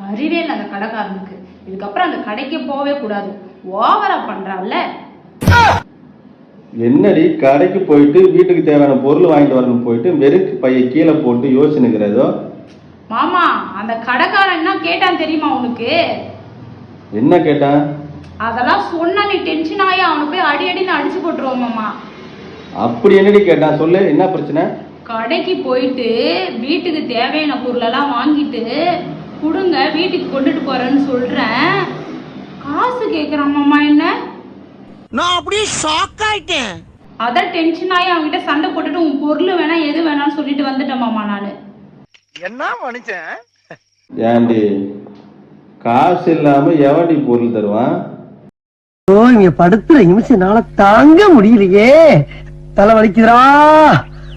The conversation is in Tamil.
அறிவே இல்லை அந்த கடைக்காரனுக்கு. இதுக்கப்புறம் அந்த கடைக்கு போவே கூடாது. ஓவரா பண்றான்ல. என்னடி கடைக்கு போயிட்டு வீட்டுக்கு தேவையான பொருள் வாங்கிட்டு வரணும் போயிட்டு வெறுக்கு பைய கீழே போட்டு யோசிச்சுக்கிறதோ? மாமா அந்த கடைக்காரன் என்ன கேட்டான் தெரியுமா உனக்கு? என்ன கேட்டான்? அதெல்லாம் சொன்னா நீ டென்ஷன் ஆகி அவனை போய் அடி அடின்னு அடிச்சு போட்டுருவோம் மாமா. அப்படி என்னடி கேட்டான் சொல்லு, என்ன பிரச்சனை? கடைக்கு போயிட்டு வீட்டுக்கு தேவையான பொருளெல்லாம் வாங்கிட்டு கொடுங்க வீட்டுக்கு கொண்டுட்டு போறேன்னு சொல்றேன். காசு கேக்குறான் மாமா. என்ன நான் அப்படியே ஷாக் ஆயிட்டேன். அதான் டென்ஷன் ஆகி அவன்கிட்ட சண்டை போட்டுட்டு உன் பொருள் வேணா எது வேணாம்னு சொல்லிட்டு வந்துட்டேன் மாமா நானு. என்ன மனுஷன்? ஏண்டி காசு இல்லாம எவன்டி பொருள் தருவான்? இங்க படுத்துற நிமிஷம் நாள தாங்க முடியலையே, தலை வலிக்குதுடா.